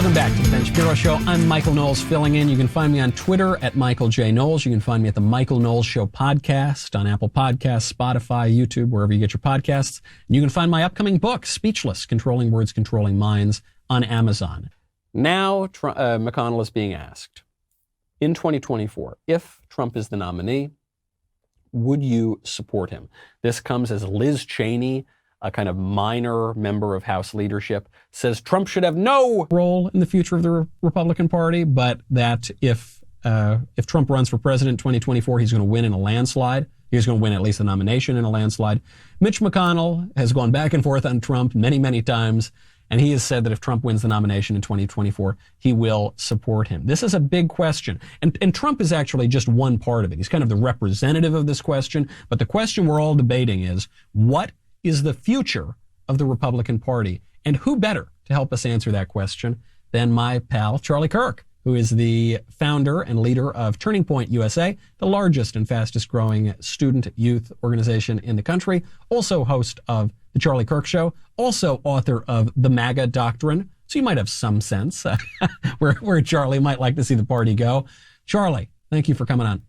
Welcome back to the Ben Shapiro Show. I'm Michael Knowles filling in. You can find me on Twitter at Michael J. Knowles. You can find me at the Michael Knowles Show podcast on Apple Podcasts, Spotify, YouTube, wherever you get your podcasts. And you can find my upcoming book, Speechless, Controlling Words, Controlling Minds, on Amazon. Now, McConnell is being asked, in 2024, if Trump is the nominee, would you support him? This comes as Liz Cheney, a kind of minor member of House leadership, says Trump should have no role in the future of the Republican Party, but that if Trump runs for president in 2024, he's going to win in a landslide. He's going to win at least the nomination in a landslide. Mitch McConnell has gone back and forth on Trump many, many times, and he has said that if Trump wins the nomination in 2024, he will support him. This is a big question. And Trump is actually just one part of it. He's kind of the representative of this question. But the question we're all debating is, what is the future of the Republican Party? And who better to help us answer that question than my pal, Charlie Kirk, who is the founder and leader of Turning Point USA, the largest and fastest growing student youth organization in the country, also host of The Charlie Kirk Show, also author of The MAGA Doctrine. So you might have some sense where Charlie might like to see the party go. Charlie, thank you for coming on.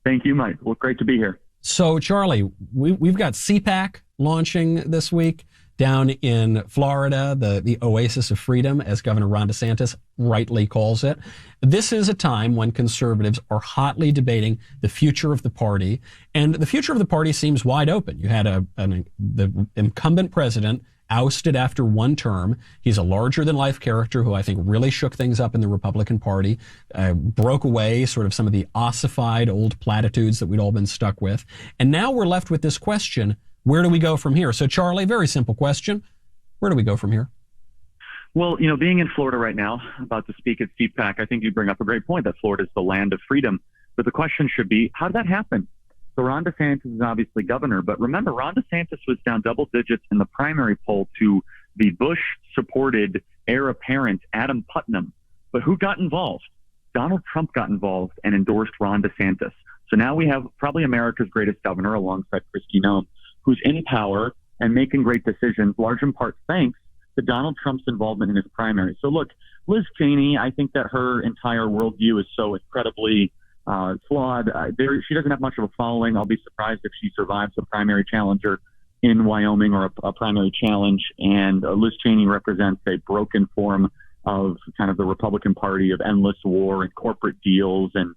Thank you, Mike. Well, great to be here. So, Charlie, we've got CPAC launching this week down in Florida, the oasis of freedom, as Governor Ron DeSantis rightly calls it. This is a time when conservatives are hotly debating the future of the party, and the future of the party seems wide open. You had the incumbent president ousted after one term. He's a larger-than-life character who I think really shook things up in the Republican Party, broke away sort of some of the ossified old platitudes that we'd all been stuck with. And now we're left with this question, where do we go from here? So, Charlie, very simple question. Where do we go from here? Well, being in Florida right now, about to speak at CPAC, I think you bring up a great point that Florida is the land of freedom. But the question should be, how did that happen? So Ron DeSantis is obviously governor, but remember, Ron DeSantis was down double digits in the primary poll to the Bush-supported heir apparent Adam Putnam. But who got involved? Donald Trump got involved and endorsed Ron DeSantis. So now we have probably America's greatest governor alongside Kristi Noem, who's in power and making great decisions, large in part thanks to Donald Trump's involvement in his primary. So look, Liz Cheney, I think that her entire worldview is so incredibly flawed. She doesn't have much of a following. I'll be surprised if she survives a primary challenger in Wyoming or a primary challenge. And Liz Cheney represents a broken form of kind of the Republican Party of endless war and corporate deals and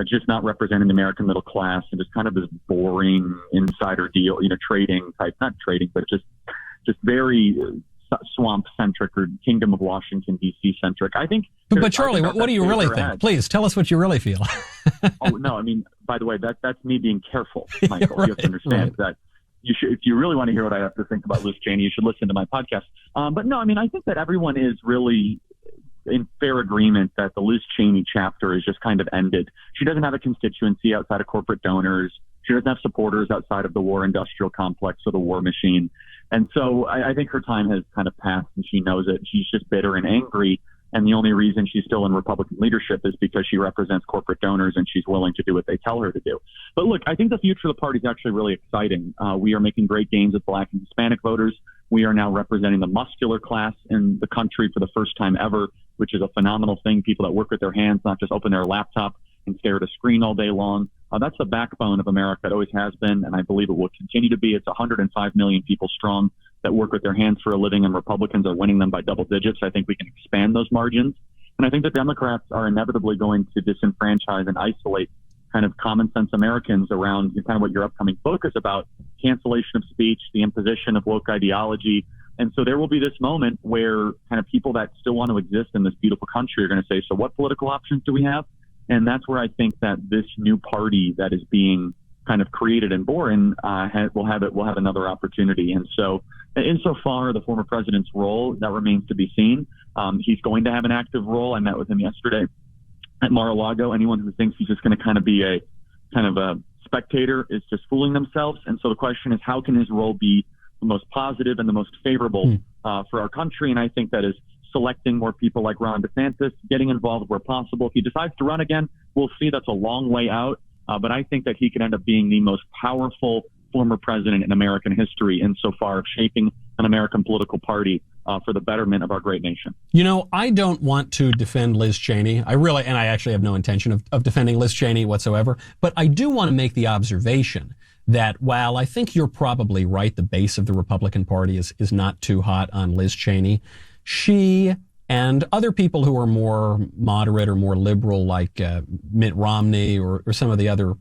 just not representing the American middle class and just kind of this boring insider deal, trading type, not trading, but just very swamp centric or Kingdom of Washington, D.C. centric. I think. But Charlie, what do you really think? Please tell us what you really feel. Oh, no, I mean, by the way, that's me being careful, Michael. Right, you have to understand that if you really want to hear what I have to think about Liz Cheney, you should listen to my podcast. But no, I mean, I think that everyone is really in fair agreement that the Liz Cheney chapter is just kind of ended. She doesn't have a constituency outside of corporate donors. She doesn't have supporters outside of the war industrial complex or the war machine. And so I think her time has kind of passed and she knows it. She's just bitter and angry. And the only reason she's still in Republican leadership is because she represents corporate donors and she's willing to do what they tell her to do. But look, I think the future of the party is actually really exciting. We are making great gains with Black and Hispanic voters. We are now representing the muscular class in the country for the first time ever, which is a phenomenal thing. People that work with their hands, not just open their laptop and stare at a screen all day long. That's the backbone of America. It always has been, and I believe it will continue to be. It's 105 million people strong that work with their hands for a living, and Republicans are winning them by double digits. I think we can expand those margins. And I think the Democrats are inevitably going to disenfranchise and isolate kind of common sense Americans around kind of what your upcoming book is about, cancellation of speech, the imposition of woke ideology. And so there will be this moment where kind of people that still want to exist in this beautiful country are going to say, so what political options do we have? And that's where I think that this new party that is being kind of created and born will have another opportunity. And so insofar the former president's role, that remains to be seen. He's going to have an active role. I met with him yesterday at Mar-a-Lago. Anyone who thinks he's just going to kind of be a spectator is just fooling themselves. And so the question is, how can his role be the most positive and the most favorable for our country? And I think that is selecting more people like Ron DeSantis, getting involved where possible. If he decides to run again, we'll see. That's a long way out. But I think that he could end up being the most powerful former president in American history insofar of shaping an American political party for the betterment of our great nation. You know, I don't want to defend Liz Cheney. I actually have no intention of defending Liz Cheney whatsoever. But I do want to make the observation that while I think you're probably right, the base of the Republican Party is not too hot on Liz Cheney, she and other people who are more moderate or more liberal, like Mitt Romney or some of the other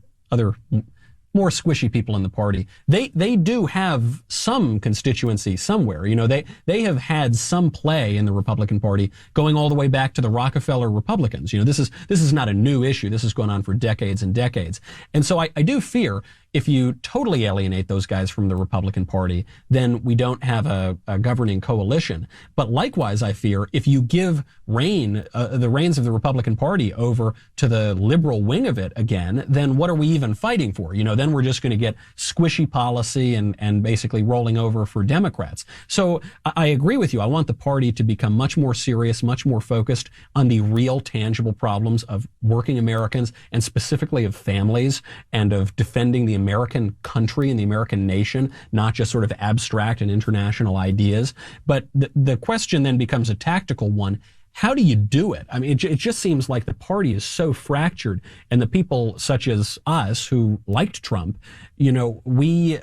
more squishy people in the party, they do have some constituency somewhere. You know, they have had some play in the Republican Party going all the way back to the Rockefeller Republicans. You know, this is not a new issue. This has gone on for decades and decades. And so I do fear if you totally alienate those guys from the Republican Party, then we don't have a governing coalition. But likewise, I fear if you give the reins of the Republican Party over to the liberal wing of it again, then what are we even fighting for? You know, then we're just going to get squishy policy and basically rolling over for Democrats. So I agree with you. I want the party to become much more serious, much more focused on the real tangible problems of working Americans and specifically of families and of defending the American country and the American nation, not just sort of abstract and international ideas. But the question then becomes a tactical one. How do you do it? I mean, it just seems like the party is so fractured, and the people such as us who liked Trump, you know, we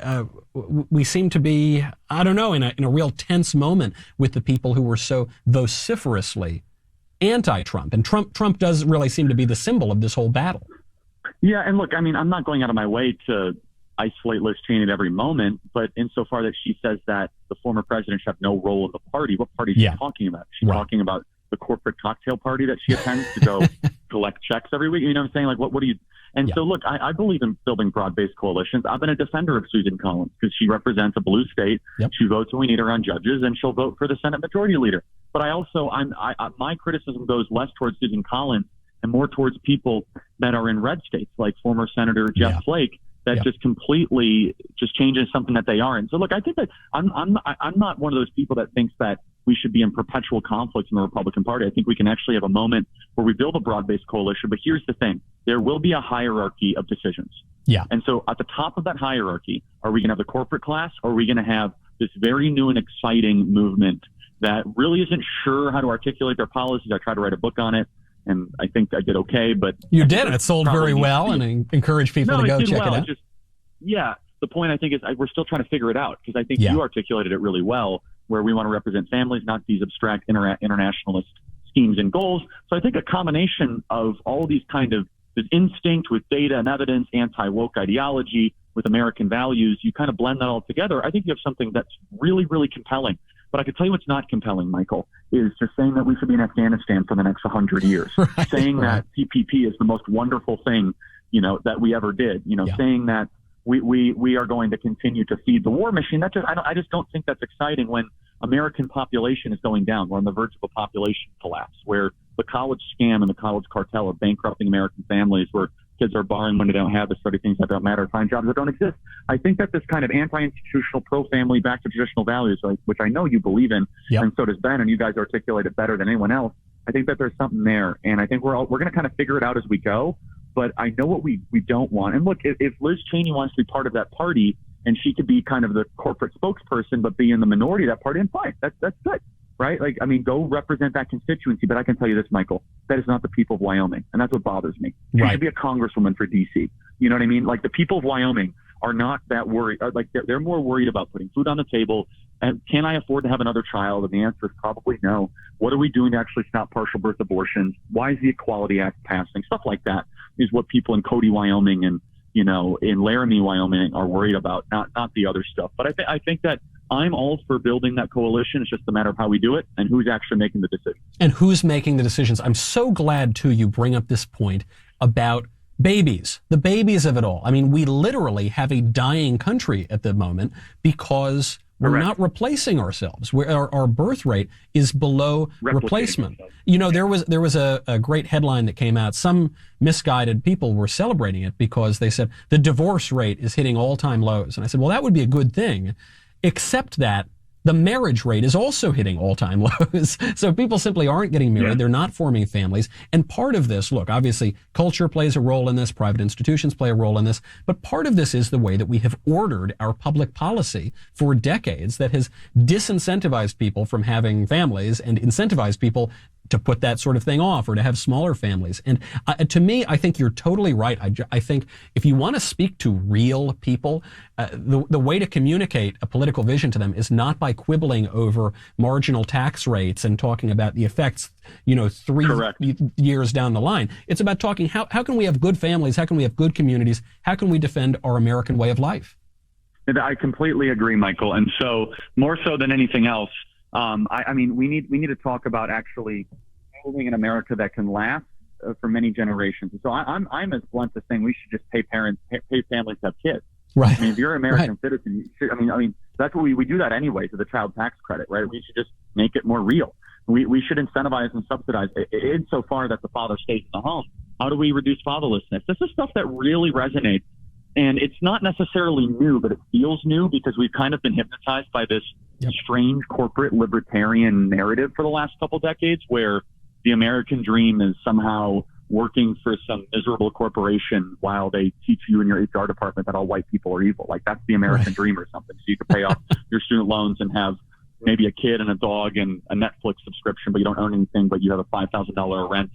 seem to be, I don't know, in a real tense moment with the people who were so vociferously anti-Trump. And Trump does really seem to be the symbol of this whole battle. Yeah, and look, I mean, I'm not going out of my way to isolate Liz Cheney at every moment, but insofar that she says that the former president should have no role in the party, what party is she talking about? She's talking about the corporate cocktail party that she attends to go collect checks every week. You know what I'm saying? Like, what do you... And so, look, I believe in building broad-based coalitions. I've been a defender of Susan Collins because she represents a blue state. Yep. She votes when we need her on judges, and she'll vote for the Senate Majority Leader. But I also, my criticism goes less towards Susan Collins and more towards people that are in red states, like former Senator Jeff Flake, that just completely just changes something that they aren't. So look, I think that I'm not one of those people that thinks that we should be in perpetual conflict in the Republican Party. I think we can actually have a moment where we build a broad-based coalition. But here's the thing. There will be a hierarchy of decisions. Yeah. And so at the top of that hierarchy, are we going to have the corporate class, or are we going to have this very new and exciting movement that really isn't sure how to articulate their policies? I tried to write a book on it, and I think I did okay. But you did. It sold very well, and I encourage people to go check it out. The point I think is we're still trying to figure it out, because I think you articulated it really well, where we want to represent families, not these abstract internationalist schemes and goals. So I think a combination of all these kind of this instinct with data and evidence, anti-woke ideology with American values, you kind of blend that all together. I think you have something that's really, really compelling. But I can tell you what's not compelling, Michael, is just saying that we should be in Afghanistan for the next 100 years, saying that TPP is the most wonderful thing, you know, that we ever did, you know, saying that we are going to continue to feed the war machine. I just don't think that's exciting when American population is going down. We're on the verge of a population collapse, where the college scam and the college cartel are bankrupting American families, where kids are borrowing money they don't have to study things that don't matter, find jobs that don't exist. I think that this kind of anti-institutional, pro-family, back to traditional values, which I know you believe in, and so does Ben, and you guys articulate it better than anyone else. I think that there's something there, and I think we're going to kind of figure it out as we go. But I know what we don't want. And look, if Liz Cheney wants to be part of that party, and she could be kind of the corporate spokesperson, but be in the minority of that party, and fine, that's good, right? Like, I mean, go represent that constituency. But I can tell you this, Michael, that is not the people of Wyoming, and that's what bothers me. She should be a congresswoman for D.C. You know what I mean? Like, the people of Wyoming are not that worried. Like, they're more worried about putting food on the table. And can I afford to have another child? And the answer is probably no. What are we doing to actually stop partial birth abortions? Why is the Equality Act passing? Stuff like that is what people in Cody, Wyoming, and, you know, in Laramie, Wyoming are worried about, not the other stuff. But I think that I'm all for building that coalition. It's just a matter of how we do it and who's actually making the decisions. And who's making the decisions. I'm so glad, too, you bring up this point about babies, the babies of it all. I mean, we literally have a dying country at the moment because we're not replacing ourselves. Our birth rate is below replacement. You know, there was a great headline that came out. Some misguided people were celebrating it because they said the divorce rate is hitting all-time lows. And I said, well, that would be a good thing, except that The marriage rate is also hitting all-time lows. So people simply aren't getting married. Yeah. They're not forming families. And part of this, look, obviously culture plays a role in this, private institutions play a role in this, but part of this is the way that we have ordered our public policy for decades that has disincentivized people from having families and incentivized people to put that sort of thing off or to have smaller families. And to me, I think you're totally right. I think if you want to speak to real people, the way to communicate a political vision to them is not by quibbling over marginal tax rates and talking about the effects, 3 Correct. years down the line. It's about talking, how can we have good families? How can we have good communities? How can we defend our American way of life? I completely agree, Michael. And so more so than anything else, I mean, we need to talk about actually building an America that can last for many generations. So I'm as blunt as saying we should just pay families to have kids. Right. I mean, if you're an American citizen, you should, I mean, that's what we do that anyway to the child tax credit, right? We should just make it more real. We should incentivize and subsidize insofar that the father stays in the home. How do we reduce fatherlessness? This is stuff that really resonates. And it's not necessarily new, but it feels new because we've kind of been hypnotized by this strange corporate libertarian narrative for the last couple decades where the American dream is somehow working for some miserable corporation while they teach you in your HR department that all white people are evil. Like that's the American dream or something. So you can pay off your student loans and have maybe a kid and a dog and a Netflix subscription, but you don't own anything, but you have a $5,000 rent,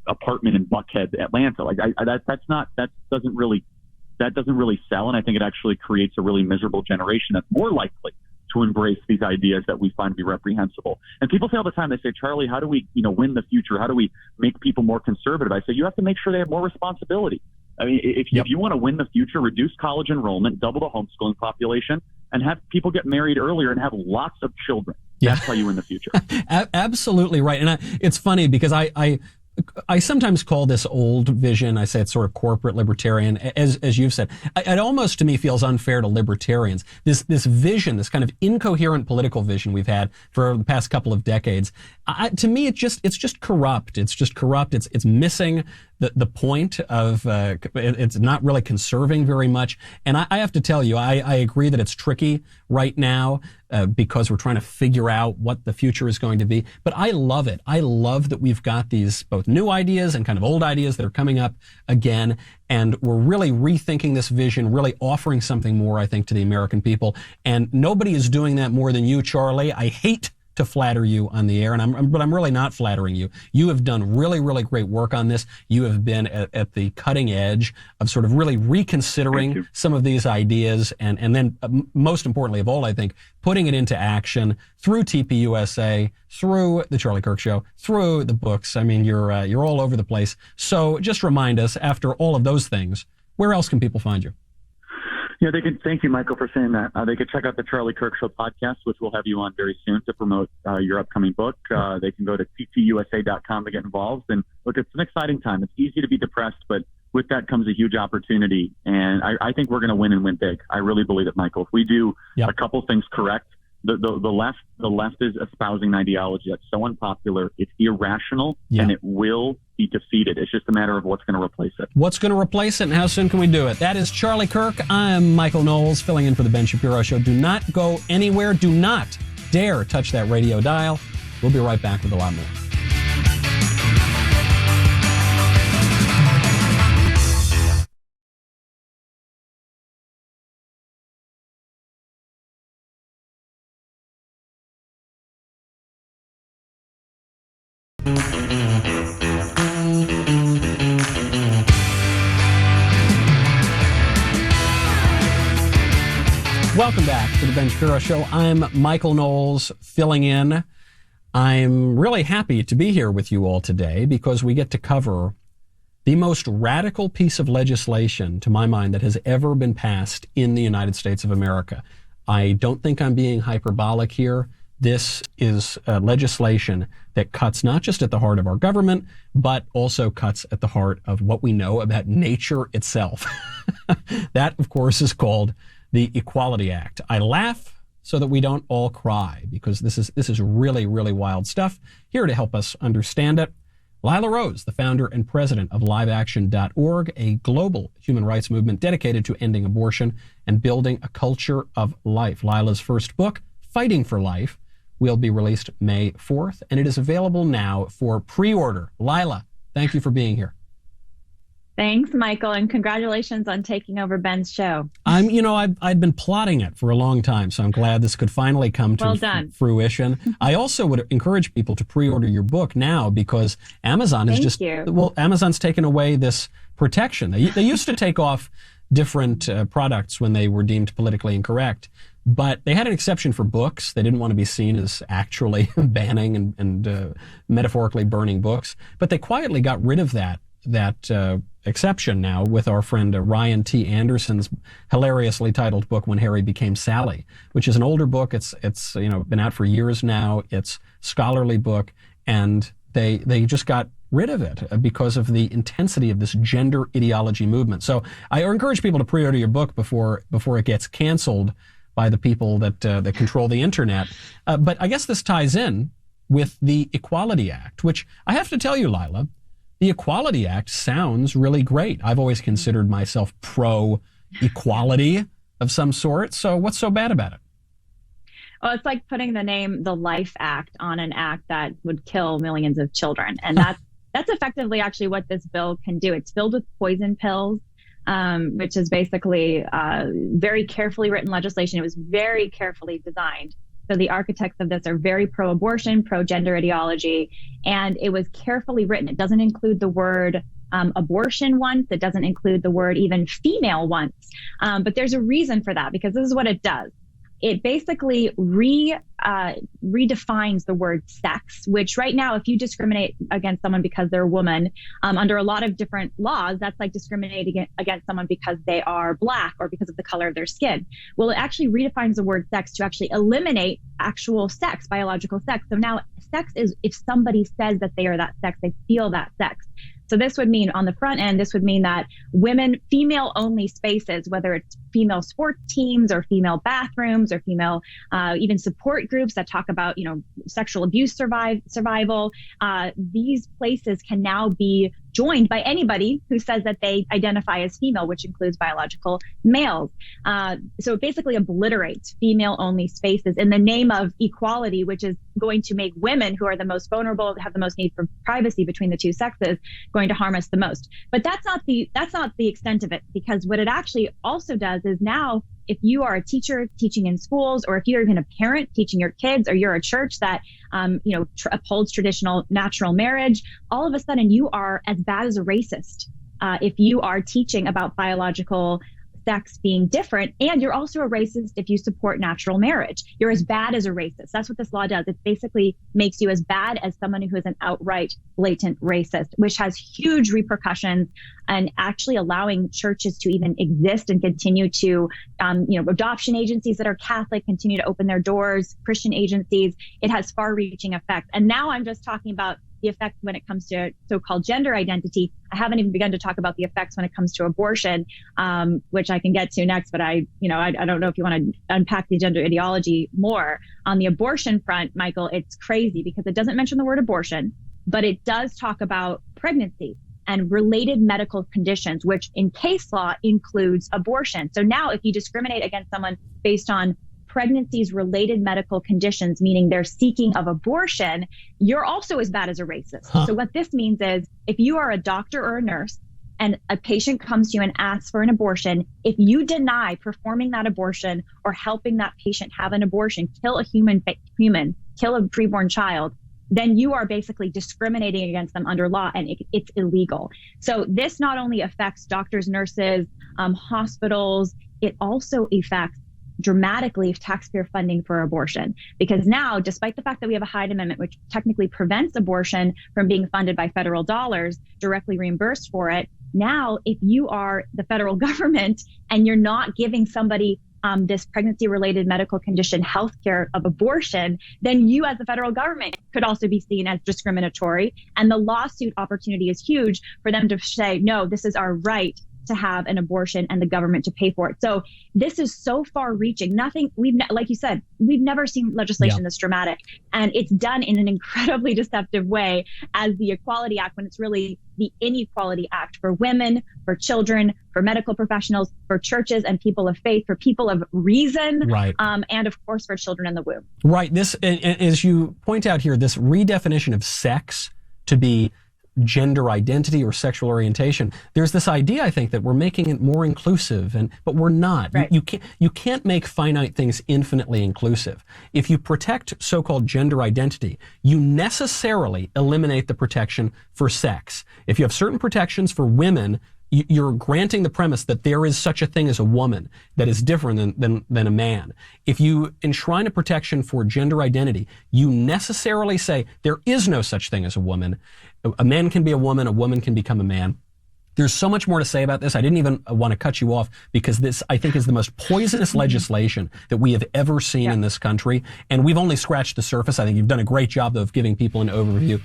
apartment in Buckhead, Atlanta. Like that doesn't really sell. And I think it actually creates a really miserable generation that's more likely to embrace these ideas that we find to be reprehensible. And people say all the time, they say, Charlie, how do we, win the future? How do we make people more conservative? I say, you have to make sure they have more responsibility. I mean, if you want to win the future, reduce college enrollment, double the homeschooling population, and have people get married earlier and have lots of children. That's how you win the future. Absolutely right. And it's funny because I sometimes call this old vision, I say it's sort of corporate libertarian, as you've said. It almost to me feels unfair to libertarians. This vision, this kind of incoherent political vision we've had for the past couple of decades, to me it's just corrupt. It's just corrupt. It's missing the point of, it's not really conserving very much. And I have to tell you, I agree that it's tricky right now because we're trying to figure out what the future is going to be. But I love it. I love that we've got these both new ideas and kind of old ideas that are coming up again. And we're really rethinking this vision, really offering something more, I think, to the American people. And nobody is doing that more than you, Charlie. I hate to flatter you on the air, but I'm really not flattering you. You have done really, really great work on this. You have been at the cutting edge of sort of really reconsidering some of these ideas, and then most importantly of all, I think, putting it into action through TPUSA, through the Charlie Kirk Show, through the books. I mean, you're all over the place. So just remind us, after all of those things, where else can people find you? Yeah, they can. Thank you, Michael, for saying that. They could check out the Charlie Kirk Show podcast, which we'll have you on very soon to promote your upcoming book. They can go to ttusa.com to get involved. And look, it's an exciting time. It's easy to be depressed, but with that comes a huge opportunity. And I think we're going to win and win big. I really believe it, Michael. If we do a couple things correct, the left is espousing an ideology that's so unpopular, it's irrational, and it will be defeated. It's just a matter of what's going to replace it. What's going to replace it and how soon can we do it? That is Charlie Kirk. I'm Michael Knowles, filling in for the Ben Shapiro Show. Do not go anywhere. Do not dare touch that radio dial. We'll be right back with a lot more. Welcome back to the Ben Shapiro Show. I'm Michael Knowles, filling in. I'm really happy to be here with you all today because we get to cover the most radical piece of legislation, to my mind, that has ever been passed in the United States of America. I don't think I'm being hyperbolic here. This is legislation that cuts not just at the heart of our government, but also cuts at the heart of what we know about nature itself. That, of course, is called the Equality Act. I laugh so that we don't all cry because this is really, really wild stuff. Here to help us understand it, Lila Rose, the founder and president of LiveAction.org, a global human rights movement dedicated to ending abortion and building a culture of life. Lila's first book, Fighting for Life, will be released May 4th, and it is available now for pre-order. Lila, thank you for being here. Thanks, Michael, and congratulations on taking over Ben's show. I'd been plotting it for a long time, so I'm glad this could finally come to fruition. I also would encourage people to pre-order your book now because Amazon is Amazon's taken away this protection. They used to take off different products when they were deemed politically incorrect, but they had an exception for books. They didn't want to be seen as actually banning and metaphorically burning books, but they quietly got rid of that exception now with our friend Ryan T. Anderson's hilariously titled book, When Harry Became Sally, which is an older book. It's been out for years now. It's scholarly book, and they just got rid of it because of the intensity of this gender ideology movement. So I encourage people to pre-order your book before it gets canceled by the people that control the internet. But I guess this ties in with the Equality Act, which I have to tell you, Lila, the Equality Act sounds really great. I've always considered myself pro-equality of some sort. So what's so bad about it? Well, it's like putting the name the Life Act on an act that would kill millions of children. And that's effectively actually what this bill can do. It's filled with poison pills, which is basically very carefully written legislation. It was very carefully designed. So the architects of this are very pro-abortion, pro-gender ideology, and it was carefully written. It doesn't include the word abortion once. It doesn't include the word even female once. But there's a reason for that, because this is what it does. It basically redefines the word sex, which right now, if you discriminate against someone because they're a woman, under a lot of different laws, that's like discriminating against someone because they are Black or because of the color of their skin. Well, it actually redefines the word sex to actually eliminate actual sex, biological sex. So now sex is if somebody says that they are that sex, they feel that sex. So this would mean on the front end, this would mean that women, female only spaces, whether it's female sports teams or female bathrooms or female even support groups that talk about, sexual abuse survival, these places can now be joined by anybody who says that they identify as female, which includes biological males. So it basically obliterates female-only spaces in the name of equality, which is going to make women who are the most vulnerable, have the most need for privacy between the two sexes, going to harm us the most. But that's not the extent of it, because what it actually also does is now, if you are a teacher teaching in schools, or if you're even a parent teaching your kids, or you're a church that upholds traditional natural marriage, all of a sudden you are as bad as a racist if you are teaching about biological sex being different, and you're also a racist if you support natural marriage. You're as bad as a racist. That's what this law does. It basically makes you as bad as someone who is an outright blatant racist, which has huge repercussions, and actually allowing churches to even exist and continue to, adoption agencies that are Catholic continue to open their doors, Christian agencies. It has far-reaching effects. And now I'm just talking about the effects when it comes to so-called gender identity. I haven't even begun to talk about the effects when it comes to abortion, which I can get to next. But I don't know if you want to unpack the gender ideology more. On the abortion front, Michael, it's crazy because it doesn't mention the word abortion, but it does talk about pregnancy and related medical conditions, which in case law includes abortion. So now if you discriminate against someone based on pregnancies related medical conditions, meaning they're seeking of abortion, you're also as bad as a racist. So what this means is if you are a doctor or a nurse and a patient comes to you and asks for an abortion, if you deny performing that abortion or helping that patient have an abortion, kill a human, kill a preborn child, then you are basically discriminating against them under law, and it's illegal. So this not only affects doctors, nurses, hospitals, it also affects dramatically taxpayer funding for abortion. Because now, despite the fact that we have a Hyde Amendment, which technically prevents abortion from being funded by federal dollars, directly reimbursed for it, now if you are the federal government and you're not giving somebody this pregnancy-related medical condition healthcare of abortion, then you as the federal government could also be seen as discriminatory. And the lawsuit opportunity is huge for them to say, no, this is our right to have an abortion and the government to pay for it. So this is so far reaching. Like you said, we've never seen legislation this dramatic, and it's done in an incredibly deceptive way as the Equality Act, when it's really the Inequality Act for women, for children, for medical professionals, for churches and people of faith, for people of reason, right. And of course for children in the womb. Right. This, as you point out here, this redefinition of sex to be gender identity or sexual orientation, there's this idea, I think, that we're making it more inclusive, but we're not. Right. You can't make finite things infinitely inclusive. If you protect so-called gender identity, you necessarily eliminate the protection for sex. If you have certain protections for women, you're granting the premise that there is such a thing as a woman that is different than a man. If you enshrine a protection for gender identity, you necessarily say there is no such thing as a woman. A man can be a woman can become a man. There's so much more to say about this. I didn't even want to cut you off because this, I think, is the most poisonous legislation that we have ever seen in this country. And we've only scratched the surface. I think you've done a great job of giving people an overview.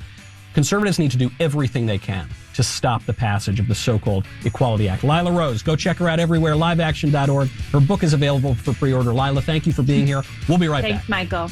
Conservatives need to do everything they can to stop the passage of the so-called Equality Act. Lila Rose, go check her out everywhere, liveaction.org. Her book is available for pre-order. Lila, thank you for being here. We'll be right back. Thanks, Michael.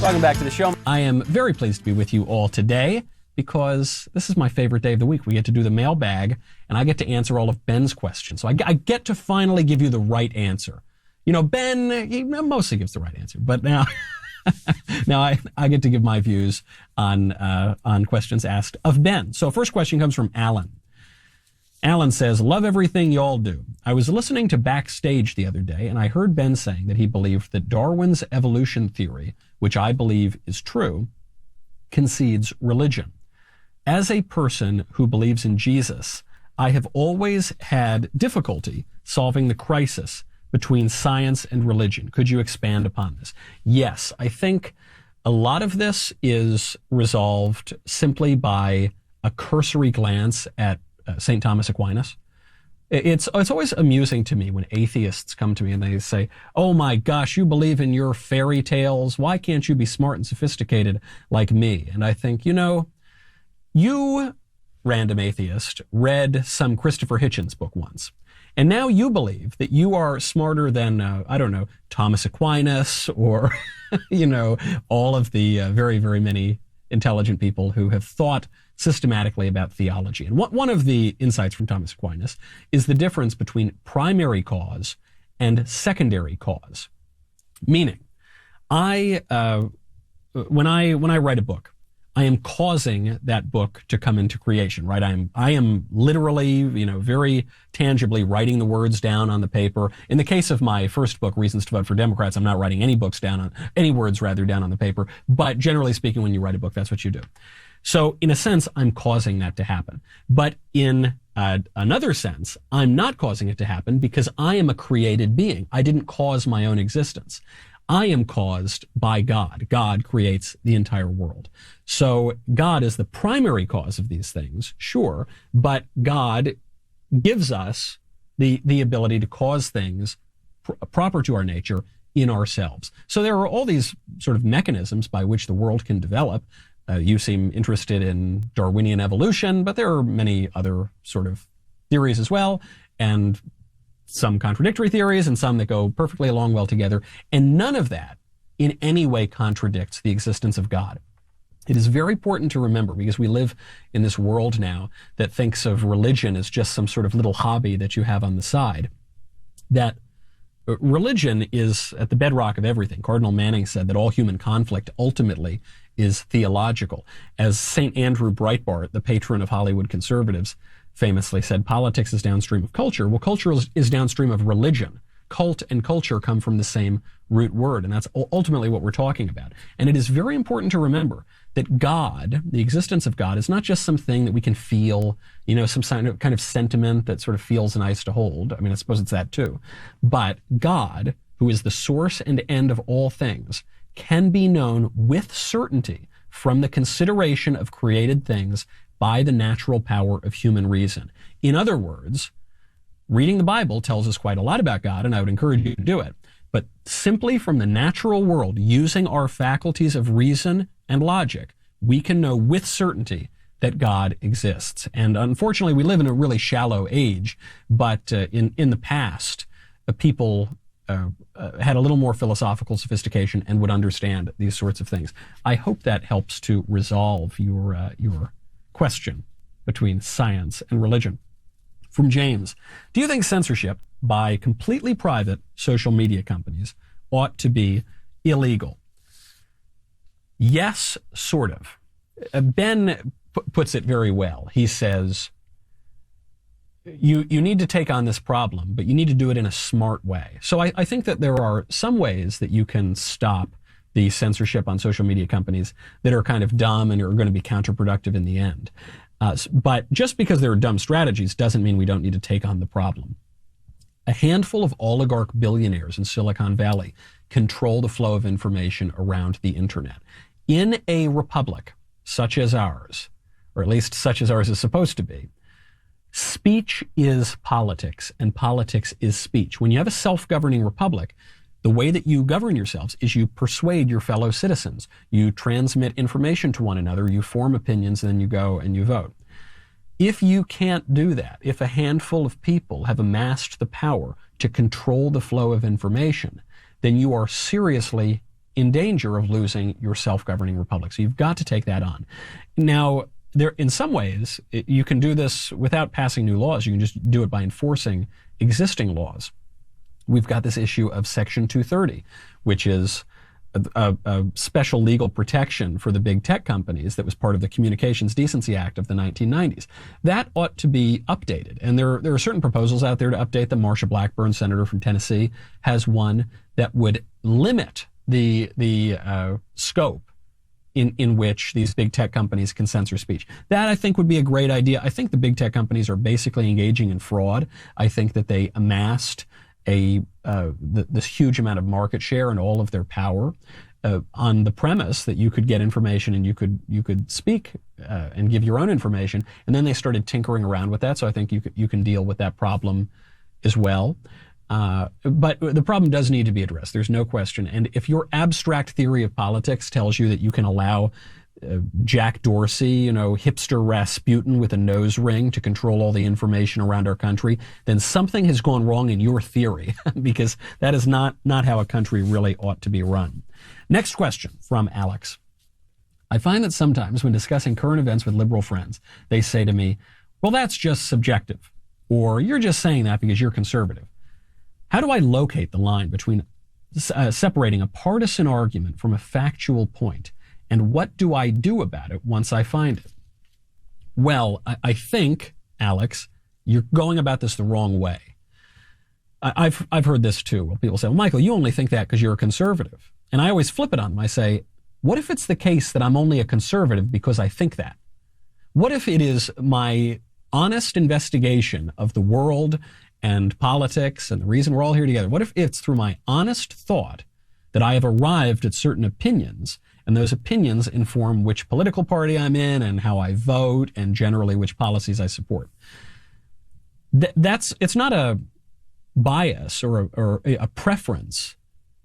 Welcome back to the show. I am very pleased to be with you all today because this is my favorite day of the week. We get to do the mailbag, and I get to answer all of Ben's questions. So I get to finally give you the right answer. You know, Ben, he mostly gives the right answer, but now I get to give my views on questions asked of Ben. So first question comes from Alan. Alan says, love everything y'all do. I was listening to Backstage the other day, and I heard Ben saying that he believed that Darwin's evolution theory, which I believe is true, concedes religion. As a person who believes in Jesus, I have always had difficulty solving the crisis between science and religion. Could you expand upon this? Yes, I think a lot of this is resolved simply by a cursory glance at St. Thomas Aquinas. It's always amusing to me when atheists come to me and they say, oh my gosh, you believe in your fairy tales. Why can't you be smart and sophisticated like me? And I think, you, random atheist, read some Christopher Hitchens book once. And now you believe that you are smarter than, Thomas Aquinas or, all of the very, very many intelligent people who have thought systematically about theology. And one of the insights from Thomas Aquinas is the difference between primary cause and secondary cause. Meaning, when I write a book, I am causing that book to come into creation, right? I am literally, very tangibly writing the words down on the paper. In the case of my first book, Reasons to Vote for Democrats, I'm not writing any words down on the paper. But generally speaking, when you write a book, that's what you do. So in a sense, I'm causing that to happen. But in another sense, I'm not causing it to happen because I am a created being. I didn't cause my own existence. I am caused by God. God creates the entire world. So God is the primary cause of these things, sure, but God gives us the ability to cause things proper to our nature in ourselves. So there are all these sort of mechanisms by which the world can develop. You seem interested in Darwinian evolution, but there are many other sort of theories as well, and some contradictory theories and some that go perfectly along well together. And none of that in any way contradicts the existence of God. It is very important to remember, because we live in this world now that thinks of religion as just some sort of little hobby that you have on the side, that religion is at the bedrock of everything. Cardinal Manning said that all human conflict ultimately is theological. As St. Andrew Breitbart, the patron of Hollywood conservatives, famously said, politics is downstream of culture. Well, culture is downstream of religion. cult and culture come from the same root word, and that's ultimately what we're talking about. And it is very important to remember that God, the existence of God, is not just something that we can feel, some kind of sentiment that sort of feels nice to hold. I mean, I suppose it's that too. But God, who is the source and end of all things, can be known with certainty from the consideration of created things by the natural power of human reason. In other words, reading the Bible tells us quite a lot about God, and I would encourage you to do it. But simply from the natural world, using our faculties of reason and logic, we can know with certainty that God exists. And unfortunately, we live in a really shallow age, but in the past, people had a little more philosophical sophistication and would understand these sorts of things. I hope that helps to resolve your question between science and religion. From James, do you think censorship by completely private social media companies ought to be illegal? Yes, sort of. Ben puts it very well. He says, you need to take on this problem, but you need to do it in a smart way. So I think that there are some ways that you can stop the censorship on social media companies that are kind of dumb and are going to be counterproductive in the end. But just because there are dumb strategies doesn't mean we don't need to take on the problem. A handful of oligarch billionaires in Silicon Valley control the flow of information around the internet. In a republic such as ours, or at least such as ours is supposed to be, speech is politics and politics is speech. When you have a self-governing republic, the way that you govern yourselves is you persuade your fellow citizens. You transmit information to one another, you form opinions, and then you go and you vote. If you can't do that, if a handful of people have amassed the power to control the flow of information, then you are seriously in danger of losing your self-governing republic. So you've got to take that on. Now, in some ways, you can do this without passing new laws. You can just do it by enforcing existing laws. We've got this issue of Section 230, which is a special legal protection for the big tech companies that was part of the Communications Decency Act of the 1990s. That ought to be updated. And there are certain proposals out there to update them. Marsha Blackburn, senator from Tennessee, has one that would limit the scope in which these big tech companies can censor speech. That, I think, would be a great idea. I think the big tech companies are basically engaging in fraud. I think that they amassed this huge amount of market share and all of their power on the premise that you could get information and you could speak and give your own information, and then they started tinkering around with that. So I think you can deal with that problem as well. But the problem does need to be addressed. There's no question. And if your abstract theory of politics tells you that you can allow Jack Dorsey, hipster Rasputin with a nose ring to control all the information around our country, then something has gone wrong in your theory, because that is not how a country really ought to be run. Next question from Alex. I find that sometimes when discussing current events with liberal friends, they say to me, well, that's just subjective, or you're just saying that because you're conservative. How do I locate the line between separating a partisan argument from a factual point? And what do I do about it once I find it? Well, I think, Alex, you're going about this the wrong way. I've heard this too, where people say, well, Michael, you only think that because you're a conservative. And I always flip it on them. I say, what if it's the case that I'm only a conservative because I think that? What if it is my honest investigation of the world and politics and the reason we're all here together? What if it's through my honest thought that I have arrived at certain opinions, and those opinions inform which political party I'm in and how I vote and generally which policies I support? It's not a bias or a preference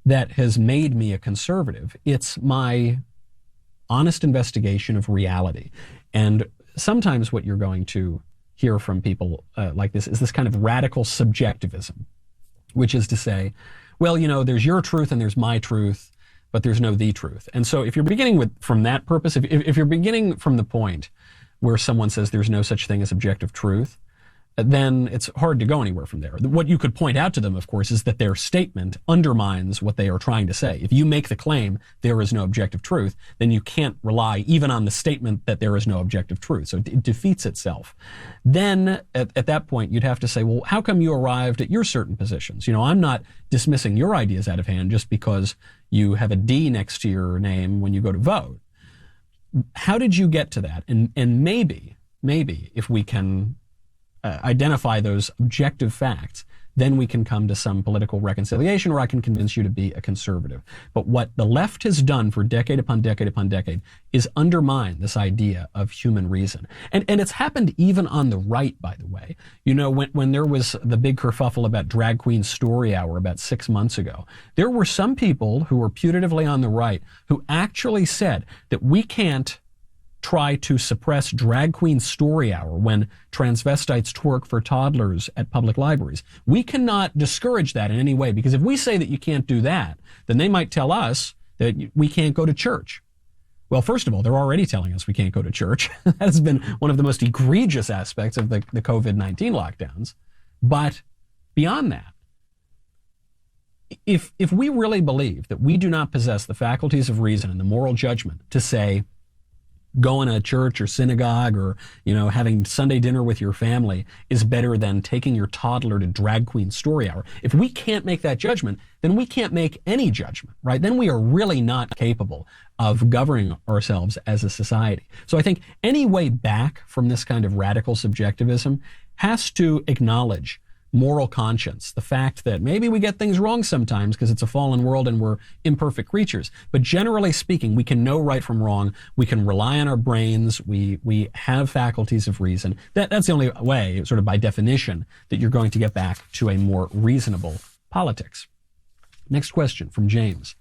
that has made me a conservative. It's my honest investigation of reality. And sometimes what you're going to hear from people like this is this kind of radical subjectivism, which is to say, well, there's your truth and there's my truth, but there's no the truth. And so if you're beginning from that purpose, if you're beginning from the point where someone says there's no such thing as objective truth, then it's hard to go anywhere from there. What you could point out to them, of course, is that their statement undermines what they are trying to say. If you make the claim there is no objective truth, then you can't rely even on the statement that there is no objective truth. So it defeats itself. Then at that point, you'd have to say, well, how come you arrived at your certain positions? I'm not dismissing your ideas out of hand just because you have a D next to your name when you go to vote. How did you get to that? And maybe if we can identify those objective facts, then we can come to some political reconciliation, or I can convince you to be a conservative. But what the left has done for decade upon decade upon decade is undermine this idea of human reason. And it's happened even on the right, by the way. When there was the big kerfuffle about Drag Queen Story Hour about 6 months ago, there were some people who were putatively on the right who actually said that we can't try to suppress Drag Queen Story Hour when transvestites twerk for toddlers at public libraries. We cannot discourage that in any way, because if we say that you can't do that, then they might tell us that we can't go to church. Well, first of all, they're already telling us we can't go to church. That has been one of the most egregious aspects of the COVID-19 lockdowns. But beyond that, if we really believe that we do not possess the faculties of reason and the moral judgment to say, going to church or synagogue or, having Sunday dinner with your family is better than taking your toddler to Drag Queen Story Hour. If we can't make that judgment, then we can't make any judgment, right? Then we are really not capable of governing ourselves as a society. So I think any way back from this kind of radical subjectivism has to acknowledge moral conscience, the fact that maybe we get things wrong sometimes because it's a fallen world and we're imperfect creatures. But generally speaking, we can know right from wrong. We can rely on our brains. We have faculties of reason. That's the only way, sort of by definition, that you're going to get back to a more reasonable politics. Next question from James.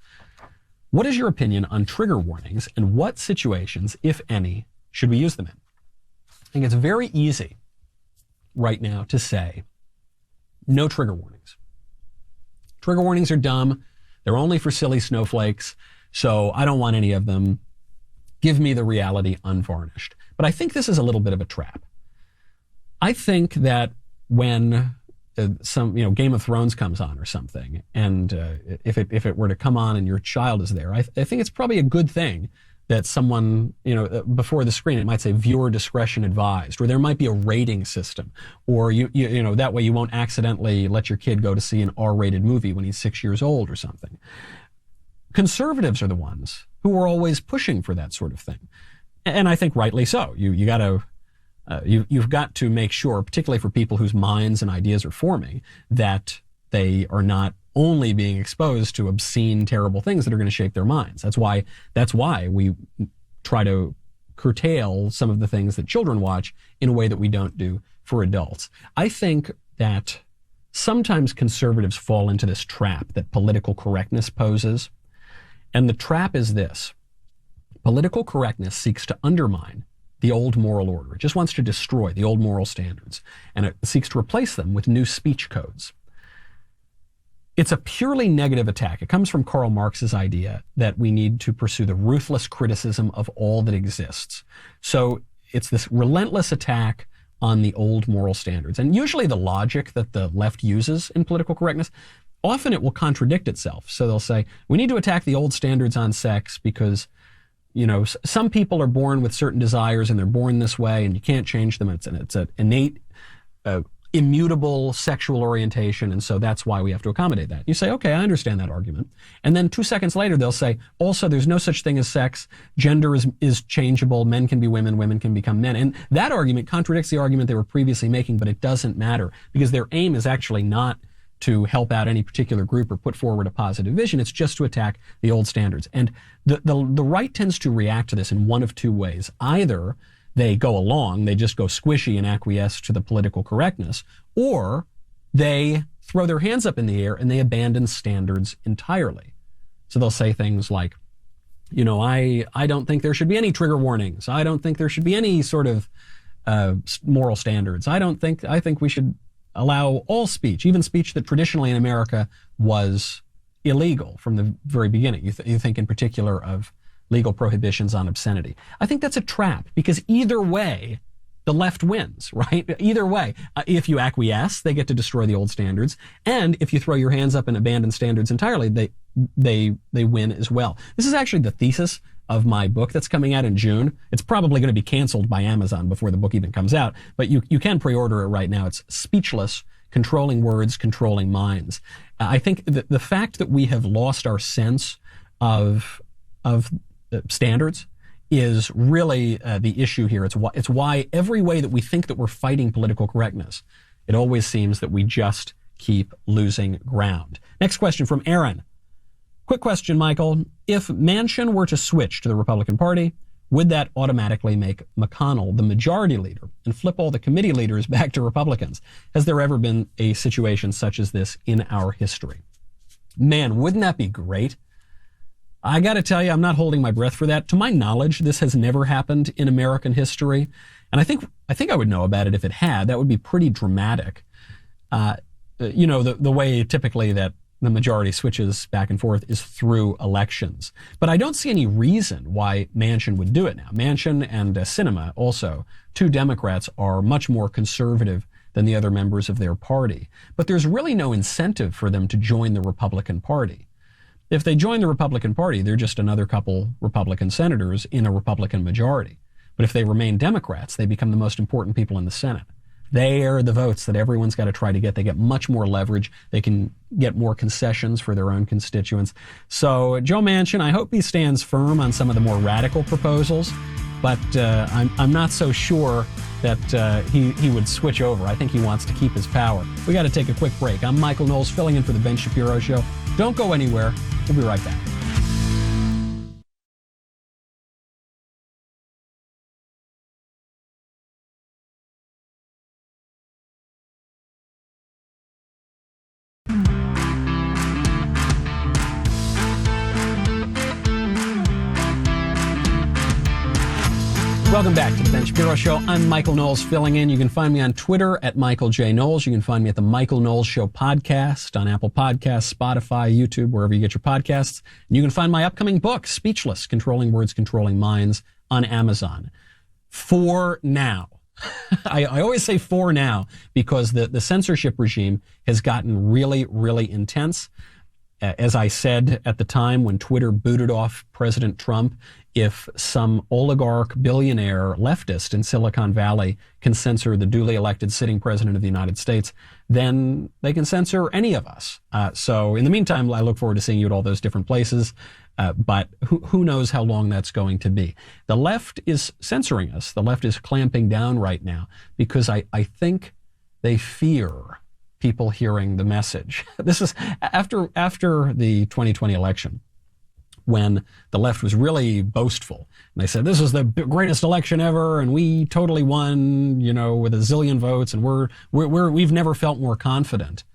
What is your opinion on trigger warnings, and what situations, if any, should we use them in? I think it's very easy right now to say, no trigger warnings. Trigger warnings are dumb. They're only for silly snowflakes, so I don't want any of them. Give me the reality unvarnished. But I think this is a little bit of a trap. I think that when some Game of Thrones comes on or something, and if it were to come on and your child is there, I think it's probably a good thing that someone, before the screen, it might say viewer discretion advised, or there might be a rating system, or that way you won't accidentally let your kid go to see an R-rated movie when he's 6 years old or something. Conservatives are the ones who are always pushing for that sort of thing, and I think rightly so. You've got to make sure, particularly for people whose minds and ideas are forming, that they are not only being exposed to obscene, terrible things that are going to shape their minds. That's why we try to curtail some of the things that children watch in a way that we don't do for adults. I think that sometimes conservatives fall into this trap that political correctness poses. And the trap is this. Political correctness seeks to undermine the old moral order. It just wants to destroy the old moral standards. And it seeks to replace them with new speech codes. It's a purely negative attack. It comes from Karl Marx's idea that we need to pursue the ruthless criticism of all that exists. So it's this relentless attack on the old moral standards. And usually the logic that the left uses in political correctness, often it will contradict itself. So they'll say, we need to attack the old standards on sex because, some people are born with certain desires and they're born this way and you can't change them. It's an innate, immutable sexual orientation, and so that's why we have to accommodate that. You say, okay, I understand that argument. And then 2 seconds later, they'll say, also, there's no such thing as sex. Gender is changeable. Men can be women. Women can become men. And that argument contradicts the argument they were previously making, but it doesn't matter because their aim is actually not to help out any particular group or put forward a positive vision. It's just to attack the old standards. And the right tends to react to this in one of two ways. Either they go along, they just go squishy and acquiesce to the political correctness, or they throw their hands up in the air and they abandon standards entirely. So they'll say things like, I don't think there should be any trigger warnings. I don't think there should be any sort of moral standards. I think we should allow all speech, even speech that traditionally in America was illegal from the very beginning. You think in particular of legal prohibitions on obscenity. I think that's a trap because either way, the left wins, right? Either way, if you acquiesce, they get to destroy the old standards. And if you throw your hands up and abandon standards entirely, they win as well. This is actually the thesis of my book that's coming out in June. It's probably going to be canceled by Amazon before the book even comes out, but you can pre-order it right now. It's Speechless: Controlling Words, Controlling Minds. I think the fact that we have lost our sense of standards is really the issue here. It's why every way that we think that we're fighting political correctness, it always seems that we just keep losing ground. Next question from Aaron. Quick question, Michael. If Manchin were to switch to the Republican Party, would that automatically make McConnell the majority leader and flip all the committee leaders back to Republicans? Has there ever been a situation such as this in our history? Man, wouldn't that be great? I got to tell you, I'm not holding my breath for that. To my knowledge, this has never happened in American history. And I think I would know about it if it had. That would be pretty dramatic. The way typically that the majority switches back and forth is through elections. But I don't see any reason why Manchin would do it now. Manchin and Sinema, also, two Democrats, are much more conservative than the other members of their party. But there's really no incentive for them to join the Republican Party. If they join the Republican Party, they're just another couple Republican senators in a Republican majority. But if they remain Democrats, they become the most important people in the Senate. They are the votes that everyone's got to try to get. They get much more leverage. They can get more concessions for their own constituents. So Joe Manchin, I hope he stands firm on some of the more radical proposals, but I'm not so sure that he would switch over. I think he wants to keep his power. We got to take a quick break. I'm Michael Knowles, filling in for the Ben Shapiro Show. Don't go anywhere. We'll be right back. Welcome back to the Ben Shapiro Show. I'm Michael Knowles, filling in. You can find me on Twitter at Michael J. Knowles. You can find me at the Michael Knowles Show podcast on Apple Podcasts, Spotify, YouTube, wherever you get your podcasts. And you can find my upcoming book, Speechless: Controlling Words, Controlling Minds, on Amazon. For now. I always say for now because the censorship regime has gotten really, really intense. As I said at the time when Twitter booted off President Trump, if some oligarch billionaire leftist in Silicon Valley can censor the duly elected sitting president of the United States, then they can censor any of us. So in the meantime, I look forward to seeing you at all those different places. But who knows how long that's going to be. The left is censoring us. The left is clamping down right now because I think they fear people hearing the message. This is after the 2020 election, when the left was really boastful. And they said, this is the greatest election ever, and we totally won, with a zillion votes, and we've never felt more confident.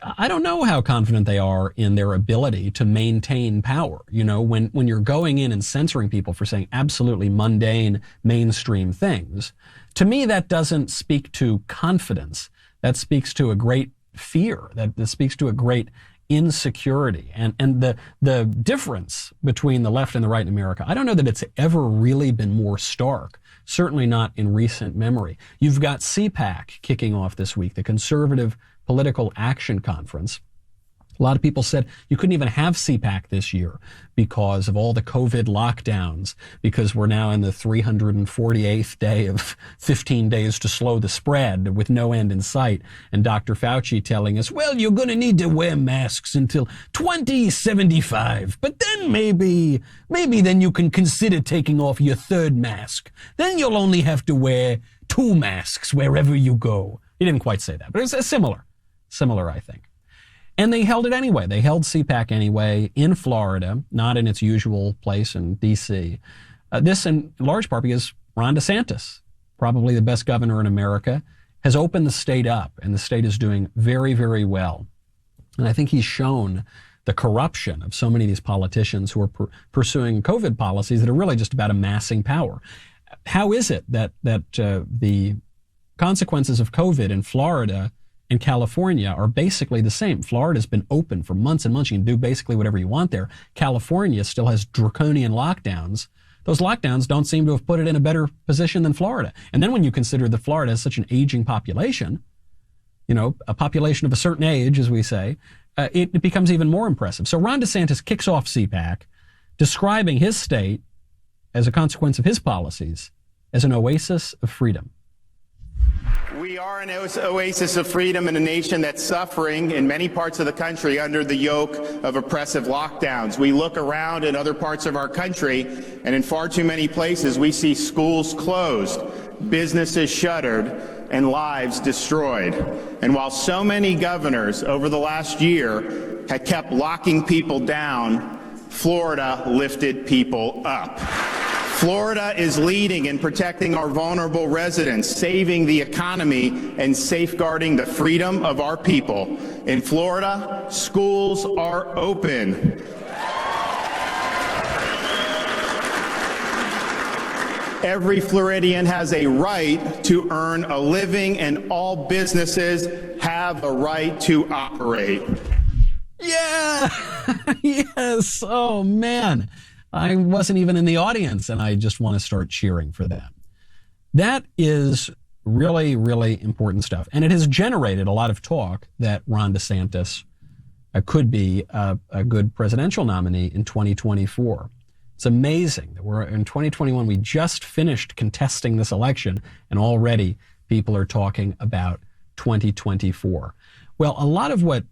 I don't know how confident they are in their ability to maintain power. When you're going in and censoring people for saying absolutely mundane, mainstream things, to me, that doesn't speak to confidence. That speaks to a great fear. That speaks to a great insecurity. And the difference between the left and the right in America, I don't know that it's ever really been more stark. Certainly not in recent memory. You've got CPAC kicking off this week, the Conservative Political Action Conference. A lot of people said you couldn't even have CPAC this year because of all the COVID lockdowns, because we're now in the 348th day of 15 days to slow the spread with no end in sight. And Dr. Fauci telling us, well, you're going to need to wear masks until 2075. But then maybe then you can consider taking off your third mask. Then you'll only have to wear 2 masks wherever you go. He didn't quite say that, but it's similar, I think. And they held it anyway. They held CPAC anyway in Florida, not in its usual place in D.C. This in large part because Ron DeSantis, probably the best governor in America, has opened the state up, and the state is doing very, very well. And I think he's shown the corruption of so many of these politicians who are pursuing COVID policies that are really just about amassing power. How is it that the consequences of COVID in Florida and California are basically the same? Florida's been open for months and months. You can do basically whatever you want there. California still has draconian lockdowns those lockdowns don't seem to have put it in a better position than Florida. And then when you consider that Florida has such an aging population, a population of a certain age, as we say, it becomes even more impressive. So Ron DeSantis kicks off CPAC, describing his state, as a consequence of his policies, as an oasis of freedom. We are an oasis of freedom in a nation that's suffering in many parts of the country under the yoke of oppressive lockdowns. We look around in other parts of our country, and in far too many places we see schools closed, businesses shuttered, and lives destroyed. And while so many governors over the last year had kept locking people down, Florida lifted people up. Florida is leading in protecting our vulnerable residents, saving the economy, and safeguarding the freedom of our people. In Florida, schools are open. Every Floridian has a right to earn a living, and all businesses have a right to operate. Yeah! Yes! Oh, man. I wasn't even in the audience, and I just want to start cheering for that. That is really, really important stuff. And it has generated a lot of talk that Ron DeSantis could be a good presidential nominee in 2024. It's amazing that we're in 2021. We just finished contesting this election, and already people are talking about 2024. Well, a lot of what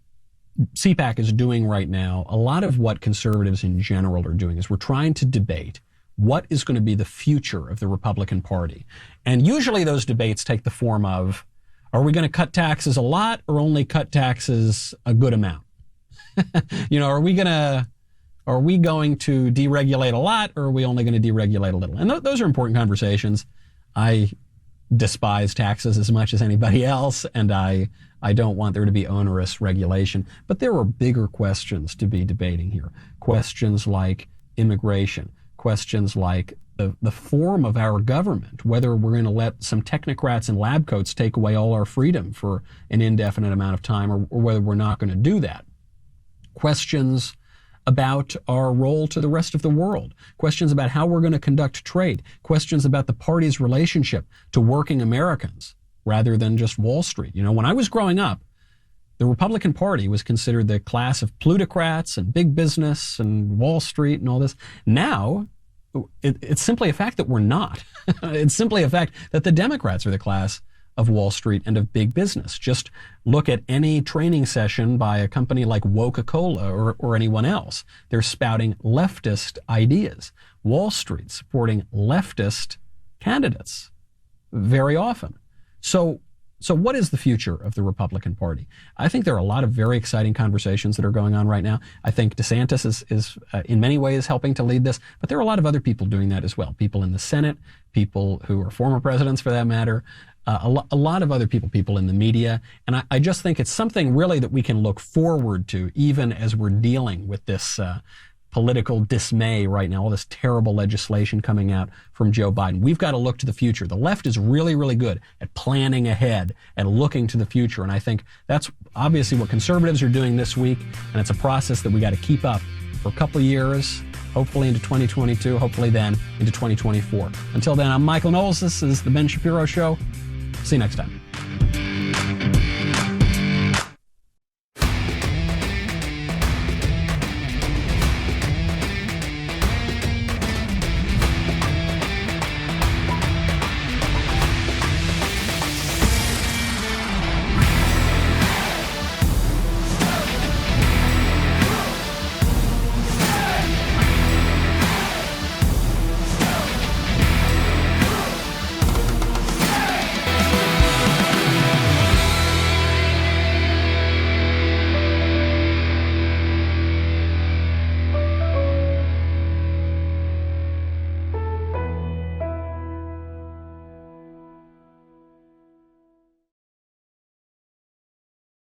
CPAC is doing right now, a lot of what conservatives in general are doing is we're trying to debate what is going to be the future of the Republican Party. And usually those debates take the form of, are we going to cut taxes a lot or only cut taxes a good amount? Are we going to deregulate a lot or are we only going to deregulate a little? And those are important conversations. I despise taxes as much as anybody else, and I don't want there to be onerous regulation. But there are bigger questions to be debating here. Questions like immigration, questions like the form of our government, whether we're going to let some technocrats in lab coats take away all our freedom for an indefinite amount of time, or whether we're not going to do that. Questions about our role to the rest of the world, questions about how we're going to conduct trade, questions about the party's relationship to working Americans rather than just Wall Street. When I was growing up, the Republican Party was considered the class of plutocrats and big business and Wall Street and all this. Now, it's simply a fact that we're not. It's simply a fact that the Democrats are the class of Wall Street and of big business. Just look at any training session by a company like Coca-Cola or anyone else. They're spouting leftist ideas. Wall Street supporting leftist candidates very often. So what is the future of the Republican Party? I think there are a lot of very exciting conversations that are going on right now. I think DeSantis is in many ways helping to lead this, but there are a lot of other people doing that as well. People in the Senate, people who are former presidents for that matter, a lot of other people in the media. And I just think it's something really that we can look forward to, even as we're dealing with this political dismay right now, all this terrible legislation coming out from Joe Biden. We've got to look to the future. The left is really, really good at planning ahead and looking to the future. And I think that's obviously what conservatives are doing this week. And it's a process that we got to keep up for a couple of years, hopefully into 2022, hopefully then into 2024. Until then, I'm Michael Knowles. This is The Ben Shapiro Show. See you next time.